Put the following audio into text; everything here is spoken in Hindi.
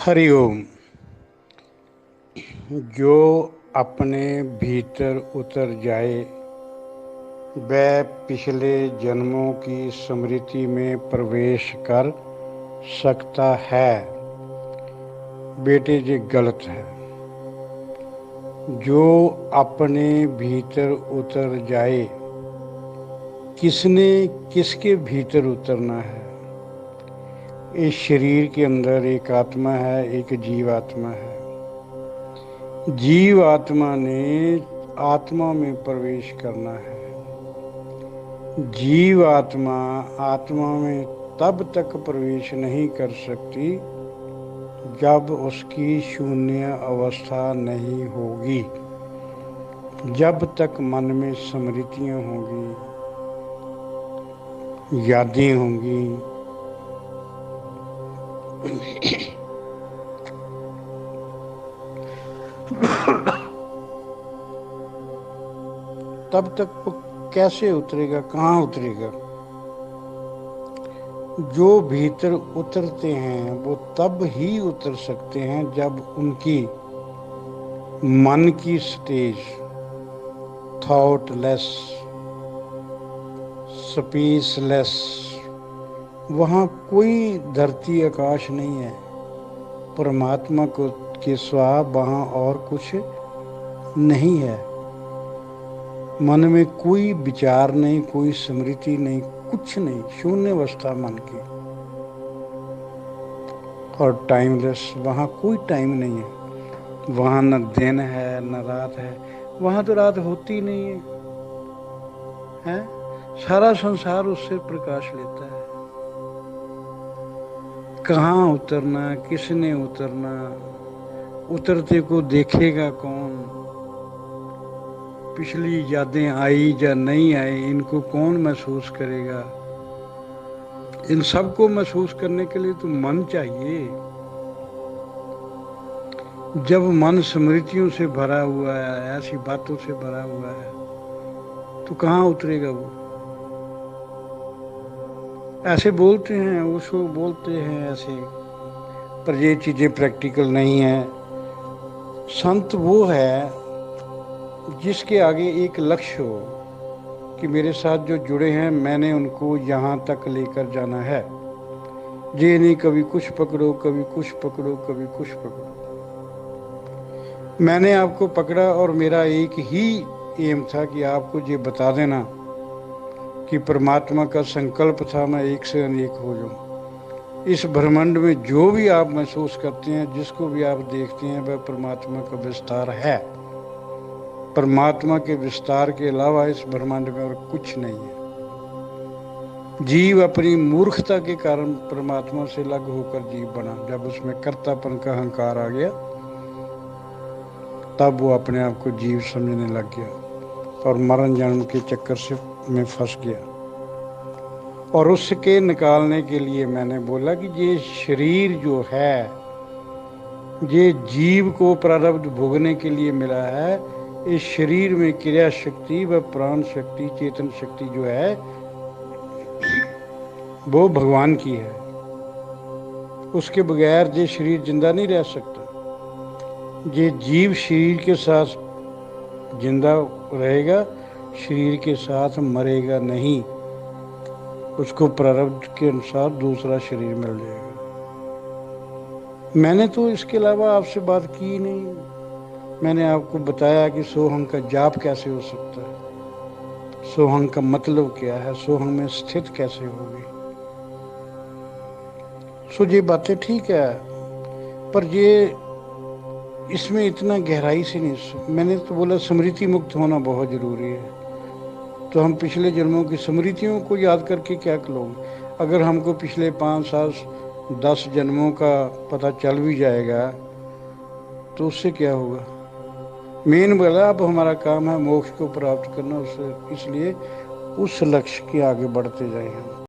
हरिओम। जो अपने भीतर उतर जाए वह पिछले जन्मों की स्मृति में प्रवेश कर सकता है। बेटे ये गलत है। जो अपने भीतर उतर जाए, किसने किसके भीतर उतरना है? इस शरीर के अंदर एक आत्मा है, एक जीव आत्मा है। जीव आत्मा ने आत्मा में प्रवेश करना है। जीव आत्मा आत्मा में तब तक प्रवेश नहीं कर सकती जब उसकी शून्य अवस्था नहीं होगी, जब तक मन में स्मृतियां होंगी, यादें होंगी, तब तक वो कैसे उतरेगा, कहाँ उतरेगा? जो भीतर उतरते हैं वो तब ही उतर सकते हैं जब उनकी मन की स्टेज थॉटलेस, स्पेसलेस, वहाँ कोई धरती आकाश नहीं है। परमात्मा को के सिवा वहाँ और कुछ नहीं है। मन में कोई विचार नहीं, कोई स्मृति नहीं, कुछ नहीं, शून्य अवस्था मन की। और टाइमलेस, वहाँ कोई टाइम नहीं है। वहाँ न दिन है न रात है। वहाँ तो रात होती नहीं है, है? सारा संसार उससे प्रकाश लेता है। कहाँ उतरना, किसने उतरना, उतरते को देखेगा कौन? पिछली यादें आई या नहीं आई, इनको कौन महसूस करेगा? इन सब को महसूस करने के लिए तो मन चाहिए। जब मन स्मृतियों से भरा हुआ है, ऐसी बातों से भरा हुआ है, तो कहाँ उतरेगा वो? ऐसे बोलते हैं, उसको बोलते हैं ऐसे, पर ये चीजें प्रैक्टिकल नहीं है। संत वो है जिसके आगे एक लक्ष्य हो कि मेरे साथ जो जुड़े हैं, मैंने उनको यहाँ तक लेकर जाना है। ये नहीं कभी कुछ पकड़ो, कभी कुछ पकड़ो, कभी कुछ पकड़ो। मैंने आपको पकड़ा और मेरा एक ही एम था कि आपको ये बता देना कि परमात्मा का संकल्प था मैं एक से अनेक हो जाऊं। इस ब्रह्मांड में जो भी आप महसूस करते हैं, जिसको भी आप देखते हैं, वह परमात्मा का विस्तार है। परमात्मा के विस्तार के अलावा इस ब्रह्मांड में और कुछ नहीं है। जीव अपनी मूर्खता के कारण परमात्मा से अलग होकर जीव बना। जब उसमें कर्तापन का अहंकार आ गया, तब वो अपने आप को जीव समझने लग गया और मरण जन्म के चक्कर से में फंस गया। और उसके निकालने के लिए मैंने बोला कि ये शरीर जो है, ये जीव को प्रारब्ध भोगने के लिए मिला है। इस शरीर में क्रिया शक्ति व प्राण शक्ति, चेतन शक्ति जो है, वो भगवान की है। उसके बगैर ये शरीर जिंदा नहीं रह सकता। ये जीव शरीर के साथ जिंदा रहेगा, शरीर के साथ मरेगा नहीं। उसको प्रारब्ध के अनुसार दूसरा शरीर मिल जाएगा। मैंने तो इसके अलावा आपसे बात की नहीं। मैंने आपको बताया कि सोहंग का जाप कैसे हो सकता है, सोहंग का मतलब क्या है, सोहंग में स्थित कैसे होगी। सो ये बातें ठीक है, पर ये इसमें इतना गहराई से नहीं। मैंने तो बोला स्मृति मुक्त होना बहुत जरूरी है। तो हम पिछले जन्मों की स्मृतियों को याद करके क्या करोगे? अगर हमको पिछले 5 7 10 जन्मों का पता चल भी जाएगा तो उससे क्या होगा? मेन बोला अब हमारा काम है मोक्ष को प्राप्त करना, उससे इसलिए उस लक्ष्य के आगे बढ़ते जाए हम।